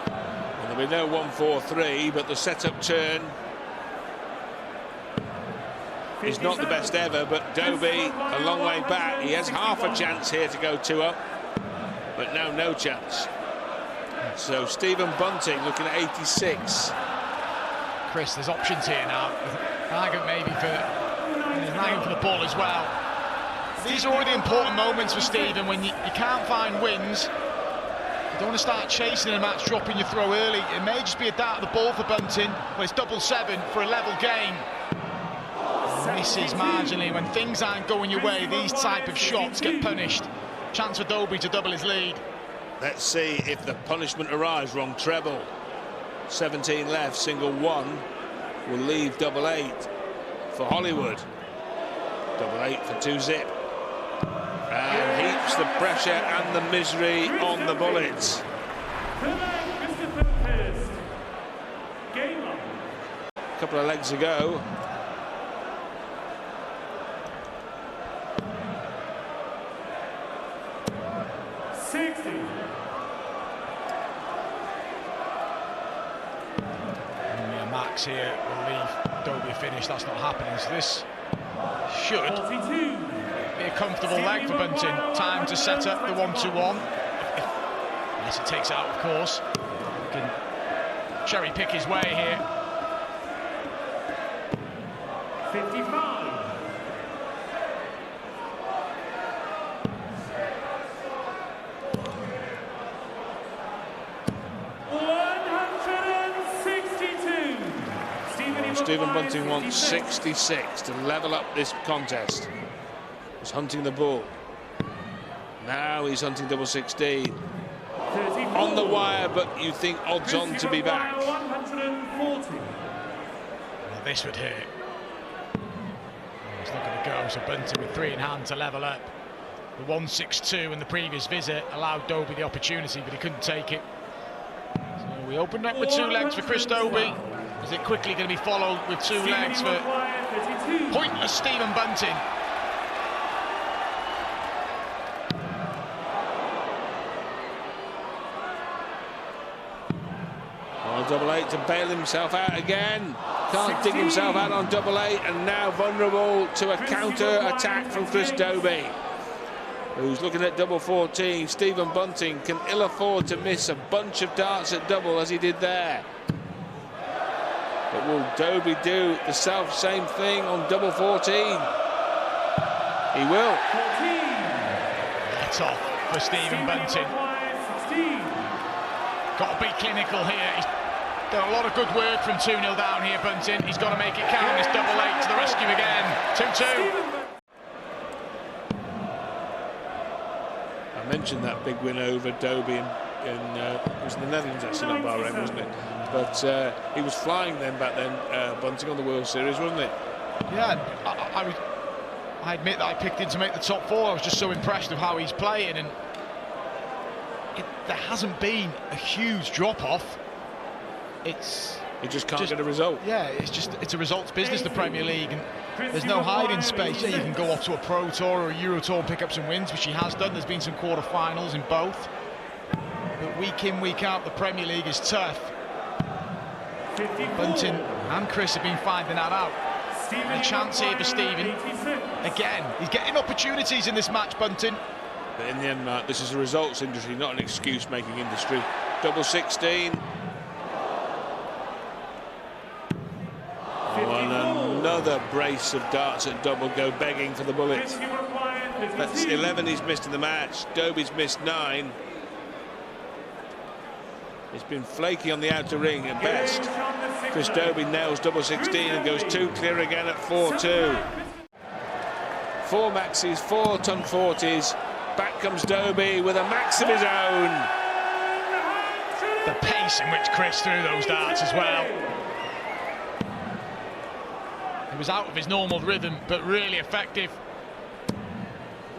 Well, there'll be no 1-4-3, but the setup turn is not the best ever, but Dobie a long way back. He has half a chance here to go 2 up, but now no chance. So Stephen Bunting looking at 86. Chris, there's options here now. Nagging maybe for the ball as well. These are already important moments for Stephen when you can't find wins. You don't want to start chasing a match, dropping your throw early. It may just be a dart of the ball for Bunting, but it's 7-7 for a level game. Misses marginally. When things aren't going your way, these type of shots get punished. Chance for Dobie to double his lead. Let's see if the punishment arrives. Wrong treble. 17 left, single 1 will leave 8-8 for Hollywood. 8-8 for 2-zip. And heaps the pressure and the misery on the Bullets. A couple of legs ago. Max here will leave Dobie a finish. That's not happening. So this should be a comfortable leg for Bunting. Time to set up the 1-2-1. Unless he takes it out, of course. He can cherry pick his way here. 55. Stephen Bunting wants 66 to level up this contest. He's hunting the bull. Now he's hunting 16. On the wire, but you think odds on to be back. Well, this would hurt. He's not going to go, so Bunting with 3 in hand to level up. The 1-6-2 in the previous visit allowed Dobie the opportunity, but he couldn't take it. So we opened up with 2 legs for Chris Dobie. Is it quickly going to be followed with 2 legs for pointless Stephen Bunting? Oh, 8-8 to bail himself out again. Can't dig himself out on 8-8, and now vulnerable to a counter attack from Chris Dobie, who's looking at 14. Stephen Bunting can ill afford to miss a bunch of darts at double as he did there. But will Dobie do the same thing on 14? He will. That's off for Stephen Bunting. Got to be clinical here. He's done a lot of good work from 2-0 down here, Bunting. He's got to make it count. It's 8-8 to the rescue again. 2-2. I mentioned that big win over Dobie it was in the Netherlands, actually, not Bahrain, wasn't it? But he was flying then back then, Bunting, on the World Series, wasn't it? Yeah, I admit that I picked him to make the top 4. I was just so impressed with how he's playing, and there hasn't been a huge drop-off. He just can't get a result. Yeah, it's a results business, the Premier League, and there's no hiding space. Yeah, you can go off to a Pro Tour or a Euro Tour and pick up some wins, which he has done. There's been some quarterfinals in both. But week in, week out, the Premier League is tough. Bunting and Chris have been finding that out. And a chance here for Stephen. Again, he's getting opportunities in this match, Bunting. But in the end, Mark, this is a results industry, not an excuse-making industry. 16. Oh, and another brace of darts at double go begging for the Bullets. That's 11 he's missed in the match. Dobie's missed 9. He's been flaky on the outer ring at best. Chris Dobie nails 16 and goes 2 clear again at 4-2. 4 maxis, 4 ton 40s. Back comes Dobie with a max of his own. The pace in which Chris threw those darts as well. He was out of his normal rhythm, but really effective.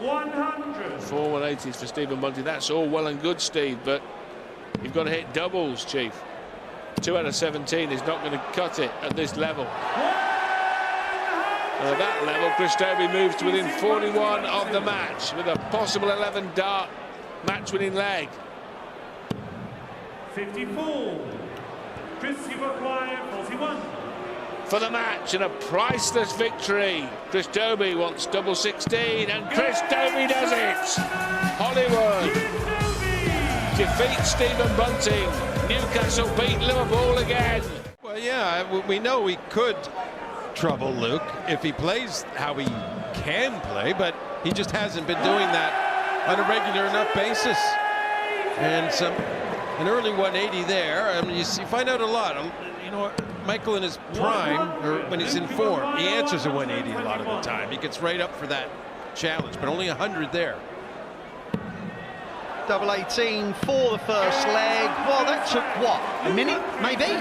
100. 4 180s for Stephen Bunting. That's all well and good, Steve, but you've got to hit doubles, Chief. 2 out of 17 is not going to cut it at this level. And at that level, Chris Dobie moves to within 41 of the match with a possible 11 dart match-winning leg. 54. Chris, you've acquired 41. For the match and a priceless victory. Chris Dobey wants double 16 and Chris Dobey does it. Hollywood defeats Stephen Bunting. Newcastle beat Liverpool again. Well, yeah, we know we could trouble Luke if he plays how he can play, but he just hasn't been doing that on a regular enough basis. And an early 180 there. I mean, you find out a lot. You know, Michael in his prime, or when he's in form, he answers a 180 a lot of the time. He gets right up for that challenge, but only 100 there. Double 18 for the first leg. Well, that took, what, a minute, maybe?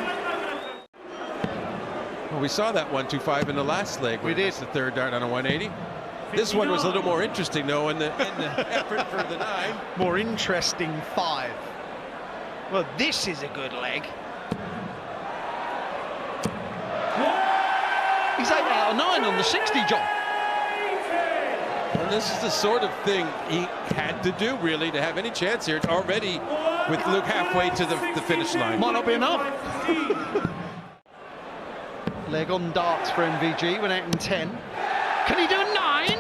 Well, we saw that 125 in the last leg. We did. The third dart on a 180. This one was a little more interesting, though, in the effort for the 9. More interesting 5. Well, this is a good leg. He's 8 out of 9 on the 60, John. And this is the sort of thing he had to do, really, to have any chance here. It's already with Luke halfway to the finish line. Might not be enough. Leg on darts for MVG, went out in 10. Can he do a 9?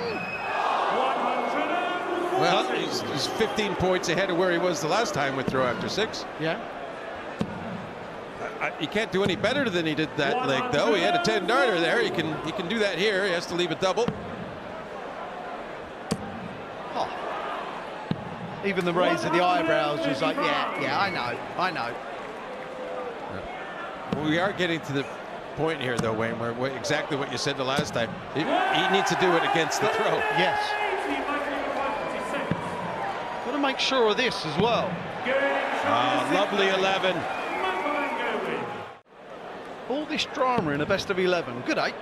Well, he's 15 points ahead of where he was the last time with throw after 6. Yeah. He can't do any better than he did that leg, though. He had a 10-darter there. He can do that here. He has to leave a double. Oh. Even the raise of the eyebrows was like, yeah, I know. We are getting to the point here, though, Wayne, where exactly what you said the last time. He needs to do it against the throw. Yes. Got to make sure of this as well. Lovely 11. All this drama in a best of 11. Good 8.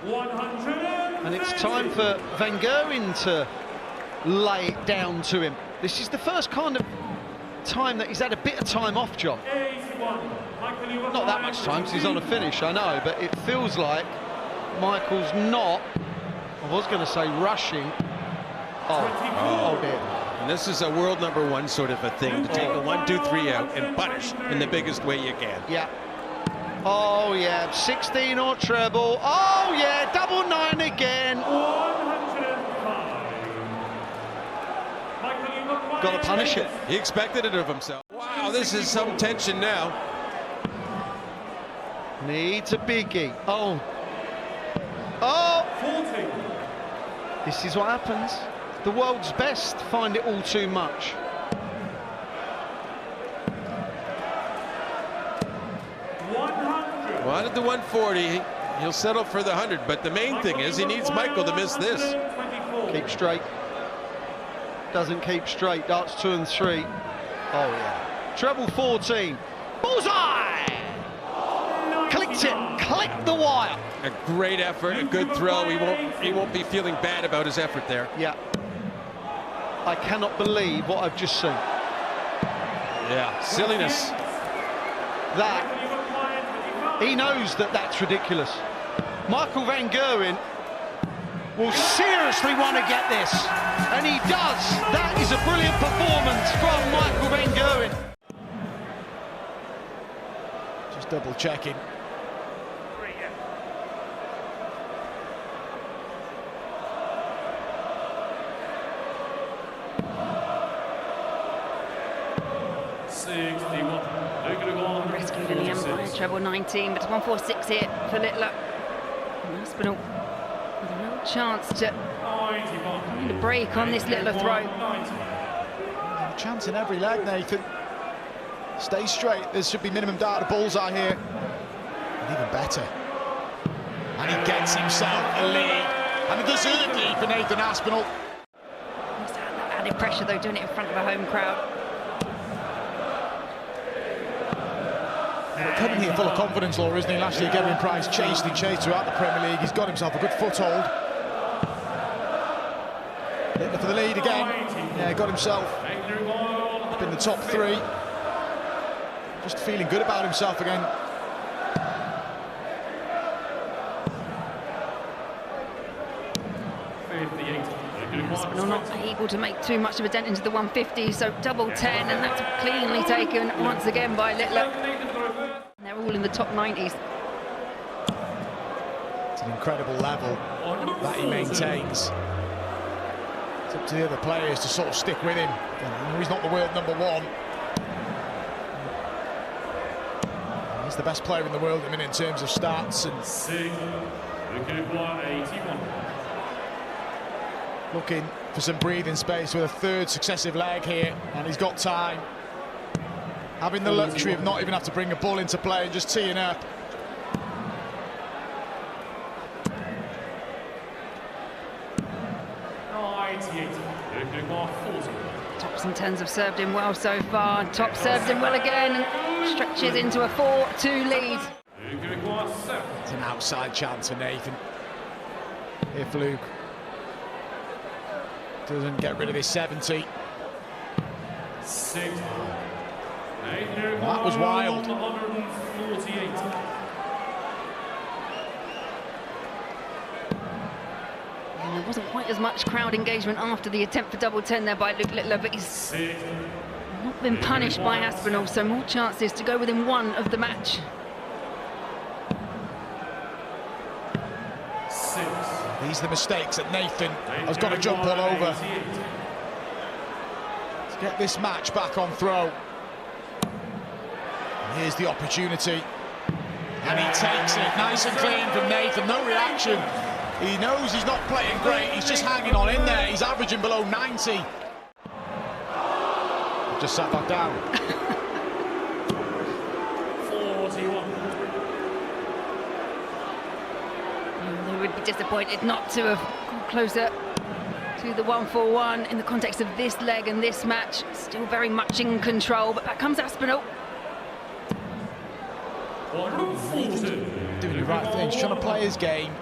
100. And it's time for Van Gerwen to lay it down to him. This is the first kind of time that he's had a bit of time off, John. Not that much time because he's on a finish, I know, but it feels like Michael's not, I was going to say rushing. Oh dear. And this is a world #1 sort of a thing, to take a 1, 2, 3 out and punish in the biggest way you can. Yeah. Oh yeah, 16 or treble. Oh yeah, double 9 again. 105. Got to punish it. He expected it of himself. Wow, this is some tension now. Needs a biggie. Oh. 40. This is what happens. The world's best find it all too much. 100. Well, out of the 140, he'll settle for the 100, but the main thing is he needs Michael to miss this. Keep straight. Doesn't keep straight. Darts 2 and 3. Oh yeah. Treble 14. Bullseye! Clicked it. Clicked the wire. A great effort, a good throw. He won't be feeling bad about his effort there. Yeah. I cannot believe what I've just seen. Yeah, silliness. That. He knows that that's ridiculous. Michael Van Gerwen will seriously want to get this. And he does. That is a brilliant performance from Michael Van Gerwen. Just double checking. Rescued in the Empire, treble 19, but 146 here for Littler. Aspinall with a real chance to find a break on this Littler throw. A chance in every leg, Nathan. Stay straight. There should be minimum dart to bullseye here. And even better. And he gets himself a lead. And a deserved lead for Nathan Aspinall. Must have that added pressure though, doing it in front of a home crowd. Coming here full of confidence, Laura, isn't he? Last year, Gavin Price chased and chased throughout the Premier League. He's got himself a good foothold. Hitler for the lead again. Yeah, got himself up in the top 3. Just feeling good about himself again. Aspinall not able to make too much of a dent into the 150, so double 10, and that's cleanly taken once again by Littler. They're all in the top 90s. It's an incredible level that he maintains. It's up to the other players to sort of stick with him. He's not the world #1. He's the best player in the world at the minute in terms of stats. And looking for some breathing space with a third successive leg here, and he's got time. Having the luxury of not even have to bring a ball into play and just teeing up. Tops and tens have served him well so far. Top serves him well again and stretches into a 4-2 lead. It's an outside chance for Nathan. If Luke doesn't get rid of his 70. That was wild. And there wasn't quite as much crowd engagement after the attempt for double 10 there by Luke Littler, but he's not been punished by Aspinall, so more chances to go within one of the match. These are the mistakes that Nathan has got to jump all over. Let's get this match back on throw. And here's the opportunity. And he takes it nice and clean from Nathan, no reaction. He knows he's not playing great, he's just hanging on in there. He's averaging below 90. Just sat back down. 41. They would be disappointed not to have gone closer to the 1-4-1 in the context of this leg and this match. Still very much in control, but back comes Aspinall. Doing the right thing, he's trying to play his game.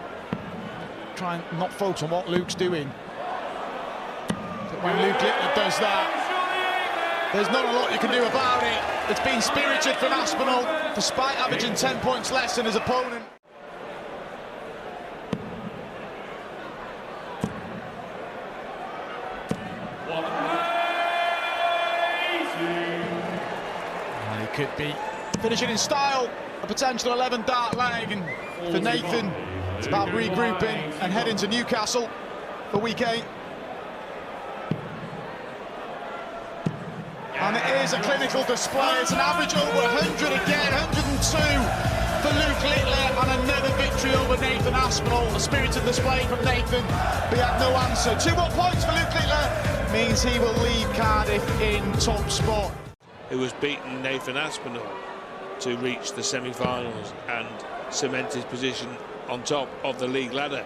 Try and not focus on what Luke's doing. But when Luke Littler does that, there's not a lot you can do about it. It's been spirited from Aspinall, despite averaging 10 points less than his opponent. And he could be finishing in style, a potential 11-dart leg, and for Nathan, it's about regrouping and heading to Newcastle for week 8. And it is a clinical display. It's an average over 100 again, 102 for Luke Littler, and another victory over Nathan Aspinall. A spirited display from Nathan, but he had no answer. 2 more points for Luke Littler means he will leave Cardiff in top spot. Who was beaten Nathan Aspinall to reach the semi-finals and cement his position on top of the league ladder.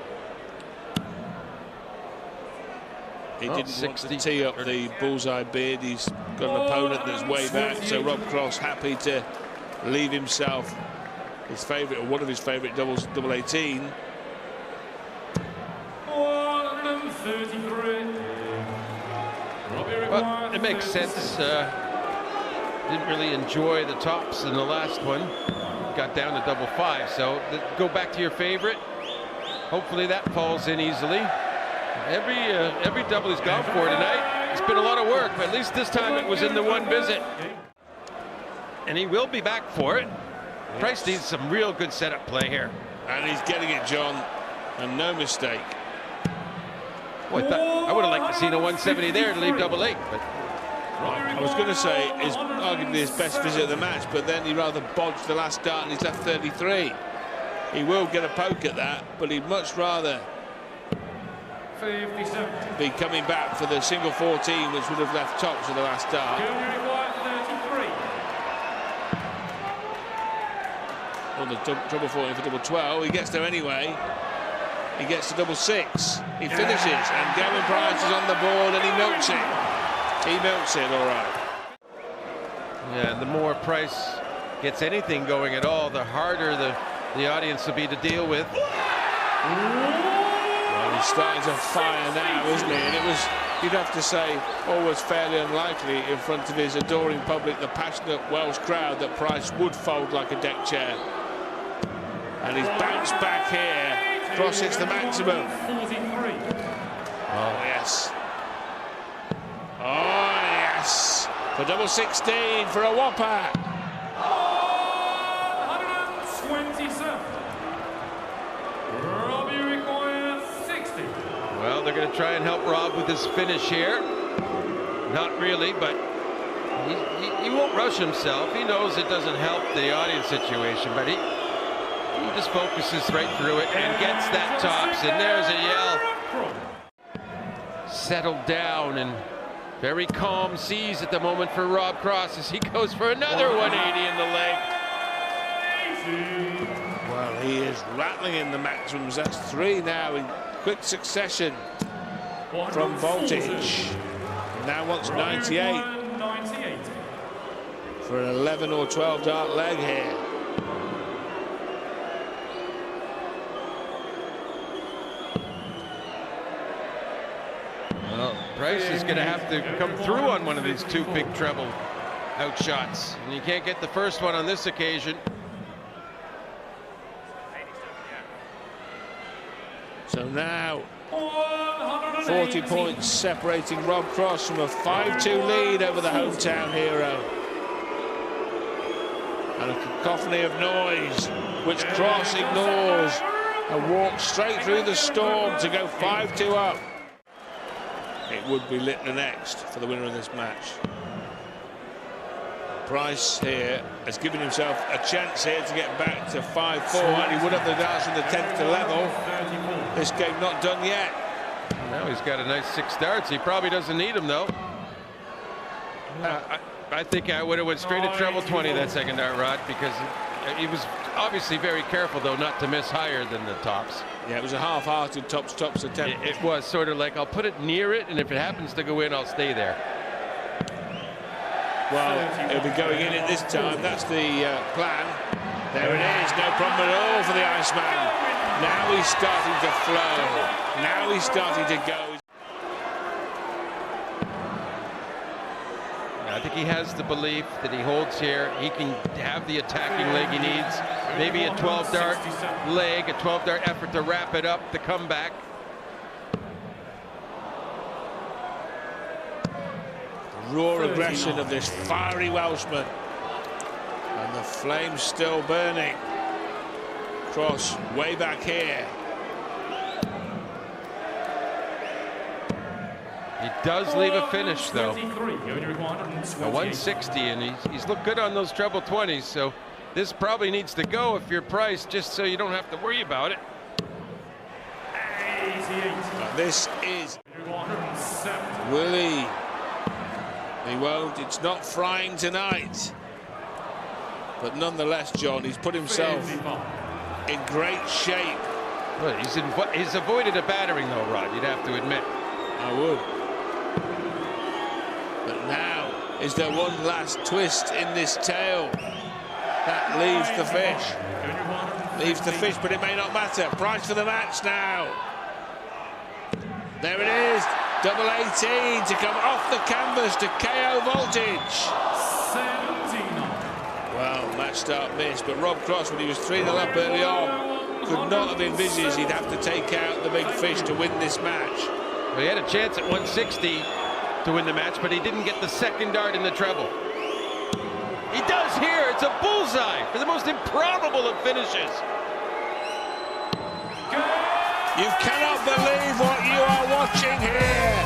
He didn't want to tee up the bullseye beard. He's got an opponent that's way back, so Rob Cross happy to leave himself his favourite, or one of his favourite doubles, double 18. Well, it makes sense. Didn't really enjoy the tops in the last one. Got down to double 5, so go back to your favorite. Hopefully that falls in easily. Every double he's gone for tonight, it's been a lot of work, but at least this time it was in the one visit. And he will be back for it. Yes. Price needs some real good setup play here. And he's getting it, John, and no mistake. Boy, I would have liked to see a 170 there to leave double 8, but I was going to say is arguably his best visit of the match, but then he rather bodged the last dart and he's left 33. He will get a poke at that, but he'd much rather be coming back for the single 14, which would have left tops for the last dart. Or the double 14 for double 12. He gets there anyway. He gets to double 6. He finishes, and Gavin Price is on the board, and he milks it. He milks it, all right. Yeah, the more Price gets anything going at all, the harder the audience will be to deal with. Well, he's starting to fire now, isn't he? And it was, you'd have to say, always fairly unlikely in front of his adoring public, the passionate Welsh crowd, that Price would fold like a deck chair. And he's bounced back here. Cross hits the maximum. Oh, yes. Oh, yes. For double 16 for a whopper. 127. Robbie requires 60. Well, they're going to try and help Rob with his finish here. Not really, but he won't rush himself. He knows it doesn't help the audience situation, but he just focuses right through it and gets that tops. And there's a yell. Settled down and very calm seas at the moment for Rob Cross as he goes for another 180 in the leg. Well, he is rattling in the maximums. That's 3 now in quick succession from Voltage. Now wants 98 for an 11 or 12 dart leg here. Well, Price is going to have to come through on one of these 2 big treble outshots. And you can't get the first one on this occasion. So now 40 points separating Rob Cross from a 5-2 lead over the hometown hero. And a cacophony of noise which Cross ignores and walks straight through the storm to go 5-2 up. It would be Littler next for the winner of this match. Price here has given himself a chance here to get back to 5-4, and he would have the darts from the 10th to level. This game not done yet. Now he's got a nice 6 darts. He probably doesn't need them though. I think I would have went straight at treble 20 that second dart, Rod, because he was obviously very careful though not to miss higher than the tops. Yeah, it was a half-hearted tops attempt. It was sort of like, I'll put it near it, and if it happens to go in, I'll stay there. Well, he'll be going in it this time. That's the plan. There it is. No problem at all for the Iceman. Now he's starting to flow. Now he's starting to go. I think he has the belief that he holds here. He can have the attacking leg he needs. Maybe a 12-dart leg, a 12-dart effort to wrap it up, the comeback. Raw aggression of this fiery Welshman. And the flames still burning. Cross way back here. He does leave a finish, though. A 160, and he's looked good on those treble 20s, so this probably needs to go if you're Price, just so you don't have to worry about it. But this is Willie. He won't. It's not frying tonight. But nonetheless, John, he's put himself in great shape. Well, he's avoided a battering, though, Rod, you'd have to admit. I would. But now, is there one last twist in this tail? That leaves the fish. Leaves the fish, but it may not matter. Price for the match now. There it is. Double 18 to come off the canvas to KO Voltage. Well, match start missed, but Rob Cross, when he was 3-0 up early on, could not have envisaged he'd have to take out the big fish to win this match. Well, he had a chance at 160 to win the match, but he didn't get the second dart in the treble. He does here. It's a bullseye for the most improbable of finishes. You cannot believe what you are watching here.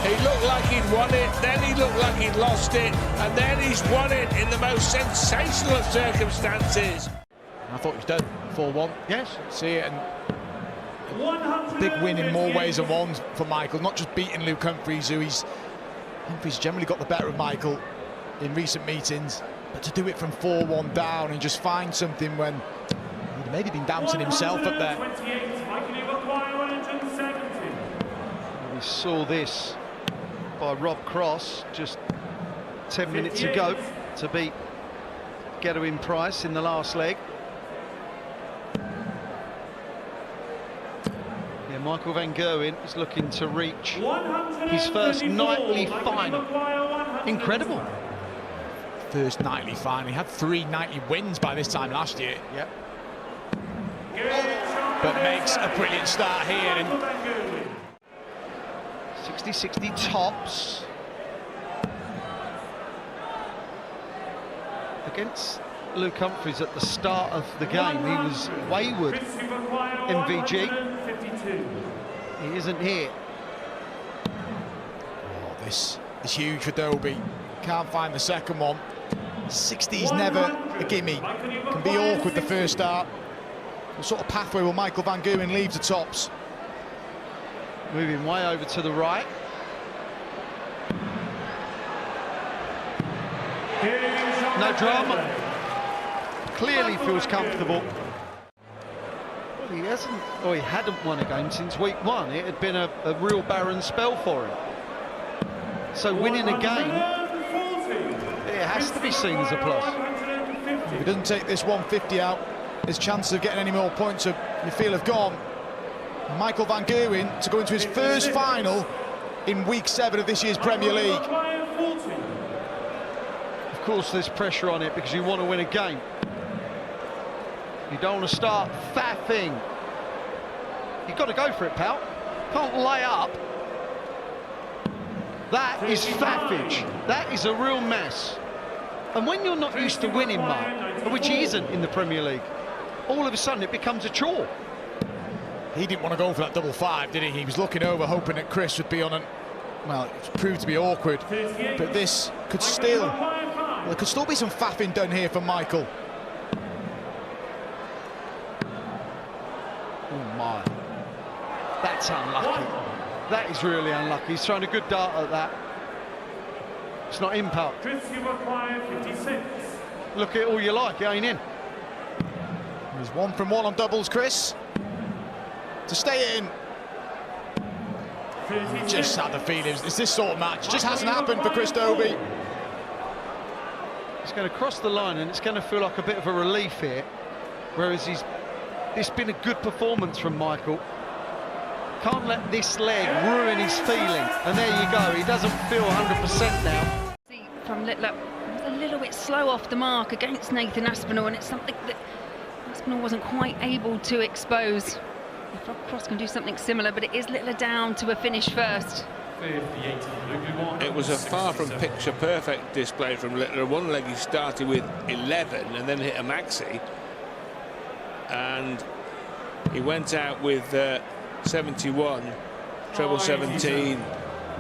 He looked like he'd won it, then he looked like he'd lost it, and then he's won it in the most sensational of circumstances. I thought he was done. 4-1. Yes. See it, and big win in more ways than one for Michael. Not just beating Luke Humphries, Humphries generally got the better of Michael in recent meetings, but to do it from 4-1 down and just find something when he'd maybe been doubting himself up there. We saw this by Rob Cross just 10 minutes ago to beat Gerwin Price in the last leg. Yeah, Michael van Gerwen is looking to reach his first nightly final. Incredible. First nightly final. He had 3 nightly wins by this time last year. Yep. But makes a brilliant start here. And 60-60 tops. Against Luke Humphries at the start of the game, he was wayward, MVG. He isn't here. Oh, this is huge for Dobie. Can't find the second one. 60's never a gimme. Can be awkward the first start. What sort of pathway will Michael van Gerwen leave to tops? Moving way over to the right. No drama. Clearly feels comfortable. Well, he hasn't, or he hadn't won a game since week 1. It had been a real barren spell for him. So winning a game, it has to be seen as a plus. If he doesn't take this 150 out, his chances of getting any more points, you feel, have gone. Michael van Gerwen to go into his first final in week 7 of this year's Premier League. Of course, there's pressure on it because you want to win a game. You don't want to start faffing. You've got to go for it, pal. Can't lay up. That is faffage. That is a real mess. And when you're not used to winning, Mark, which he isn't in the Premier League, all of a sudden it becomes a chore. He didn't want to go for that double 5, did he? He was looking over, hoping that Chris would be on an... Well, it proved to be awkward. But this could still... Well, there could still be some faffing done here for Michael. Oh, my. That's unlucky. That is really unlucky. He's thrown a good dart at that. It's not in, pal. Look at it all you like, it ain't in. He's 1 from 1 on doubles, Chris. To stay in. Just had the feeling it's this sort of match. Just hasn't happened for Chris Dobie. He's going to cross the line and it's going to feel like a bit of a relief here. Whereas it's been a good performance from Michael. Can't let this leg ruin his feeling. And there you go, he doesn't feel 100% now. From Littler, he was a little bit slow off the mark against Nathan Aspinall, and it's something that Aspinall wasn't quite able to expose. Rob Cross can do something similar, but it is Littler down to a finish first. It was a far from picture perfect display from Littler. One leg he started with 11 and then hit a maxi, and he went out with 71, treble 17,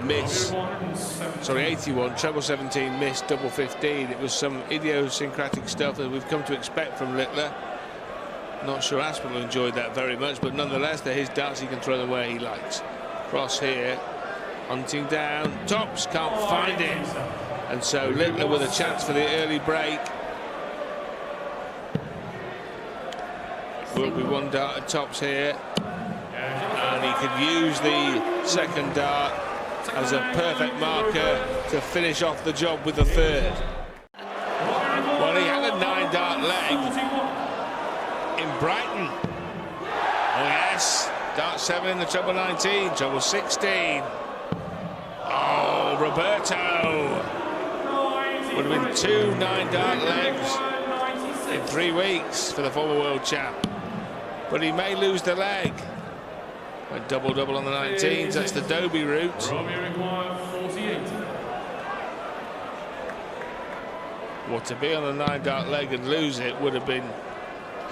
miss. Sorry, 81, treble 17, miss, double 15. It was some idiosyncratic stuff that we've come to expect from Littler. Not sure Aspinall enjoyed that very much, but nonetheless, they're his darts. He can throw them where he likes. Cross here, hunting down, tops, can't find it. And so Littler with a chance for the early break. Will be 1 dart at tops here. And he could use the second dart as a perfect marker to finish off the job with the third. Well, he had a 9-dart leg in Brighton. Oh yes, dart 7 in the treble 19, treble 16. Oh, Roberto. Would have been 2 9-dart legs in 3 weeks for the former world champ. But he may lose the leg. Went double-double on the 19s, that's the Dobie route. Well, to be on a 9-dart leg and lose it would have been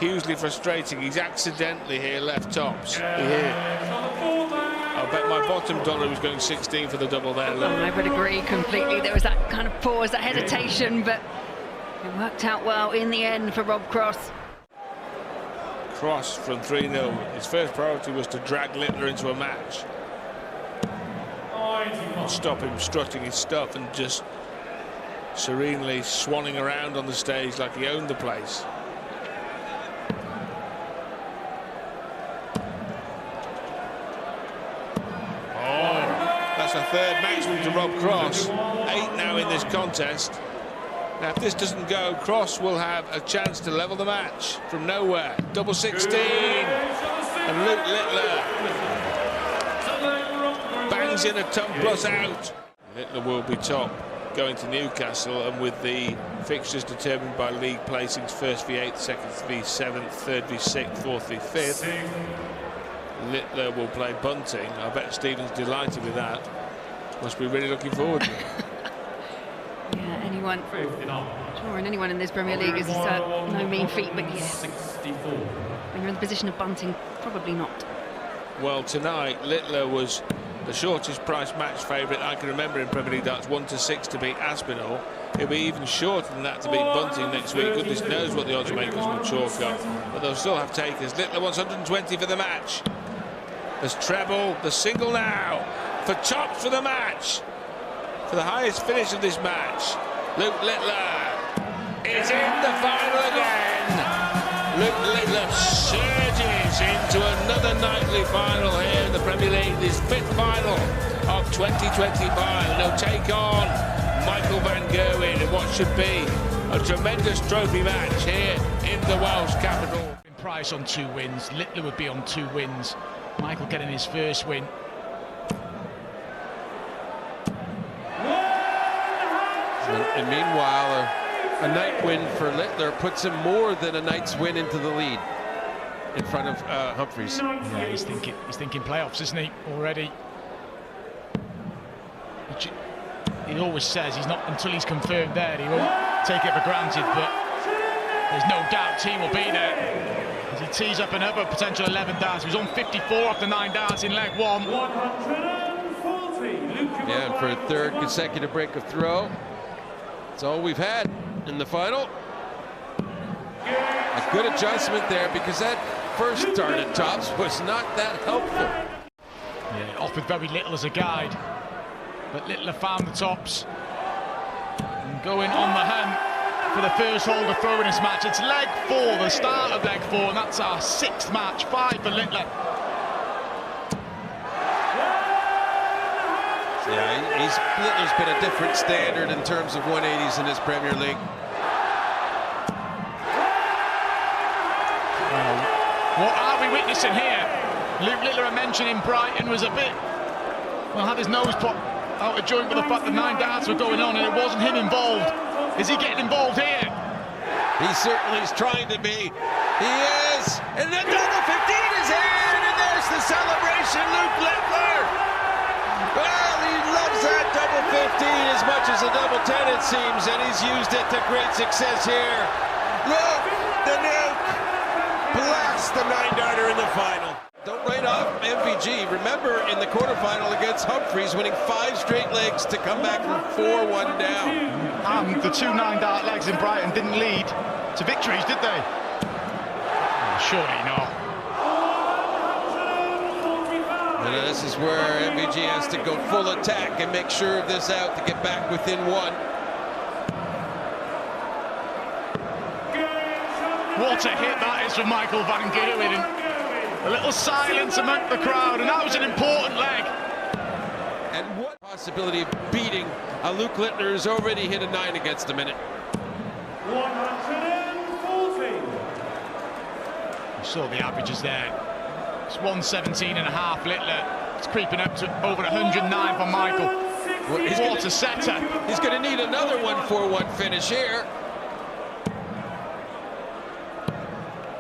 hugely frustrating. He's accidentally here left tops. Here. I'll bet my bottom dollar was going 16 for the double there. Look. I would agree completely. There was that kind of pause, that hesitation, but it worked out well in the end for Rob Cross. Cross from 3-0. His first priority was to drag Littler into a match. Stop him strutting his stuff and just serenely swanning around on the stage like he owned the place. That's a third maximum to Rob Cross. 8 now in this contest. Now, if this doesn't go, Cross will have a chance to level the match from nowhere. Double 16. And Luke Littler bangs in a ton plus out. Littler will be top going to Newcastle, and with the fixtures determined by league placings, first v 8th, second v 7th, third v 6th, fourth v 5th. Littler will play bunting. I bet Stephen's delighted with that. Must be really looking forward to it. Yeah, anyone, 59. drawing anyone in this Premier League is no mean feat, but yeah, 64. when you're in the position of bunting, probably not. Well, tonight, Littler was the shortest price match favourite I can remember in Premier League darts, 1-6 to beat Aspinall. He'll be even shorter than that to beat Bunting next week. Goodness knows what the odds makers will chalk up, but they'll still have takers. Littler wants 120 for the match. There's treble, the single now for tops for the match. For the highest finish of this match, Luke Littler is in the final again. Luke Littler surges into another nightly final here in the Premier League, his 5th final of 2025, and he'll take on Michael van Gerwen in what should be a tremendous trophy match here in the Welsh capital. Price on 2 wins, Littler would be on 2 wins. Michael getting his first win. And meanwhile, a night win for Littler puts him more than a night's win into the lead in front of Humphries. Yeah, he's thinking playoffs, isn't he, already? He always says he's not, until he's confirmed there, he won't take it for granted, but there's no doubt he will be there. As he tees up another potential 11 darts. He was on 54 off the 9 darts in leg 1. 140. Yeah, and for a 3rd consecutive break of throw. That's all we've had in the final. A good adjustment there, because that first start at tops was not that helpful. Yeah, offered very little as a guide, but Littler found the tops and going on the hunt for the first holder throw in this match. It's leg 4, the start of leg 4, and that's our 6th match. 5 for Littler. Yeah, Littler's been a different standard in terms of 180s in this Premier League. What are we witnessing here? Luke Littler, I mentioned in Brighton, was a bit, well, had his nose put out of joint with the fact that 9 darts were going on and it wasn't him involved. Is he getting involved here? He certainly is trying to be. He is, and the double 15 is in, and there's the celebration, Luke Littler. Well, he loves that double 15 as much as a double 10, it seems, and he's used it to great success here. Look, the nuke blasts the 9-darter in the final. Don't write off MVG. Remember, in the quarterfinal against Humphries, winning 5 straight legs to come back from 4-1 down. And the 2 9-dart legs in Brighton didn't lead to victories, did they? Surely not. And this is where MVG has to go full attack and make sure of this out to get back within 1. What a hit that is from Michael van Gerwen. A little silence among the crowd, and that was an important leg. And what possibility of beating a Luke Littler who's already hit a 9 against him in it. 140. You saw the averages there. It's 117.5 Littler. It's creeping up to over 109 for Michael. Well, What a setter. He's going to need another 1-4-1 finish here.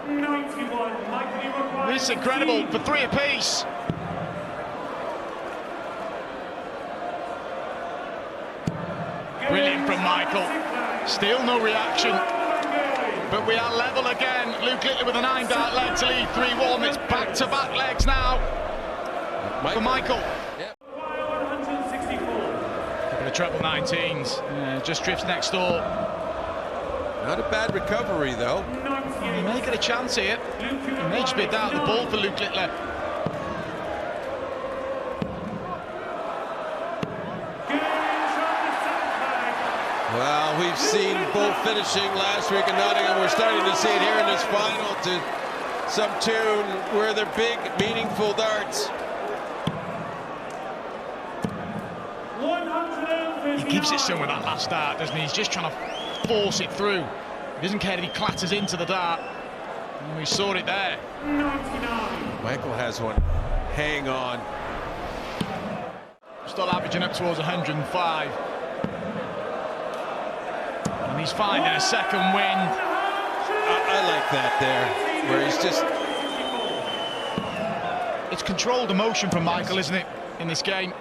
91. This is incredible for 3 apiece. Brilliant from Michael. Still no reaction. But we are level again. Luke Littler with a 9-dart leg to lead 3-1. It's back-to-back legs now for Michael. Yep. 164. Couple of treble 19s. Just drifts next door. Not a bad recovery, though. He may get a chance here. He may just be down the ball for Luke Littler. Well, we've seen both finishing last week in Nottingham. We're starting to see it here in this final to some tune where they're big, meaningful darts. He gives it some with that last dart, doesn't he? He's just trying to force it through. He doesn't care if he clatters into the dart. And we saw it there. 99. Michael has one. Hang on. Still averaging up towards 105. And he's finding a second wind. I like that there, where he's just... It's controlled emotion from Michael, isn't it, in this game?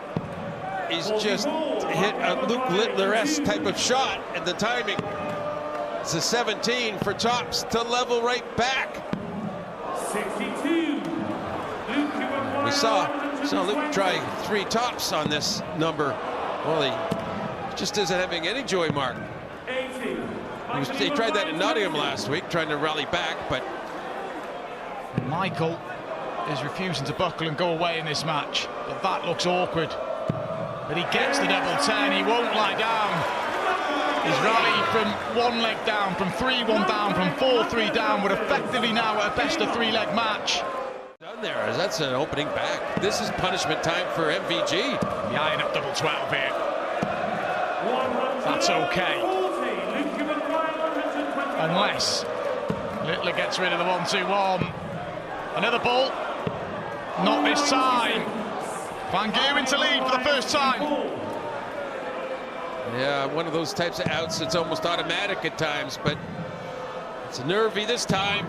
he's just hit a Luke Littler-esque type of shot, and the timing. It's a 17 for Tops to level right back. 62. We saw Luke try 3 tops on this number. Well, he just isn't having any joy, Mark. 80. He tried that in Nottingham last week, trying to rally back, but Michael is refusing to buckle and go away in this match, but that looks awkward. But he gets the double 10, he won't lie down. He's rallied from 1 leg down, from 3-1 down, from 4-3 down. We're effectively now at a best of 3-leg match. down there, as that's an opening back. This is punishment time for MVG. The iron up double 12 here. That's okay. Unless Littler gets rid of the 1-2-1. Another ball. Not this time. Van Gogh to lead for the first time. Yeah, one of those types of outs that's almost automatic at times, but it's nervy this time.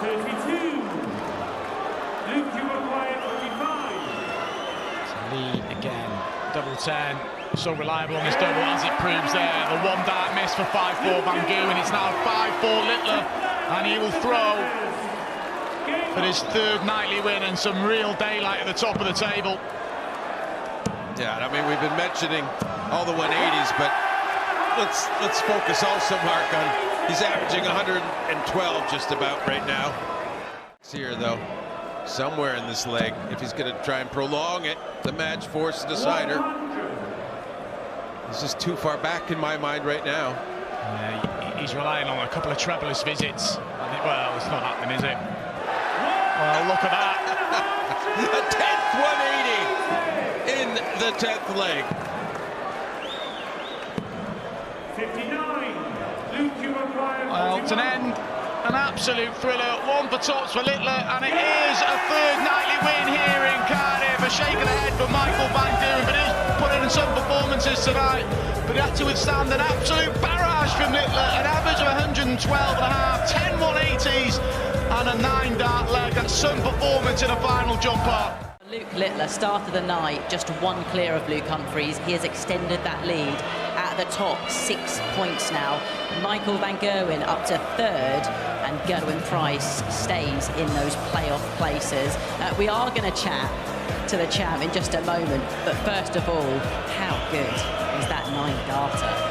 32. Luke, you acquired 45. Lead again. Double 10. So reliable on this double as it proves there. The one dart miss for 5-4 Van Gogh, and it's now 5-4 Littler, and he will throw for his third nightly win and some real daylight at the top of the table. Yeah, I mean, we've been mentioning all the 180s, but let's focus also, Mark, on he's averaging 112 just about right now. It's here, though, somewhere in this leg, if he's going to try and prolong it, the match force decider. He's just too far back in my mind right now. Yeah, he's relying on a couple of trebleless visits. Well, it's not happening, is it? Well, look at that. A 10th 180 in the 10th leg. 59. Luke, you acquired 41. Well, to end, an absolute thriller. One for Tops for Littler, and it is a third nightly win here in Cardiff. A shake of the head for Michael Van Gogh, but he's put in some performances tonight. But he had to withstand an absolute barrage from Littler, an average of 112.5, 10 180s, and a 9-dart leg. That's some performance in a final jumper. Luke Littler started the night just 1 clear of Luke Humphries. He has extended that lead at the top, 6 points now. Michael Van Gogh up to 3rd, and Gerwin Price stays in those playoff places. We are going to chat to the champ in just a moment, but first of all, how good is that 9-darter?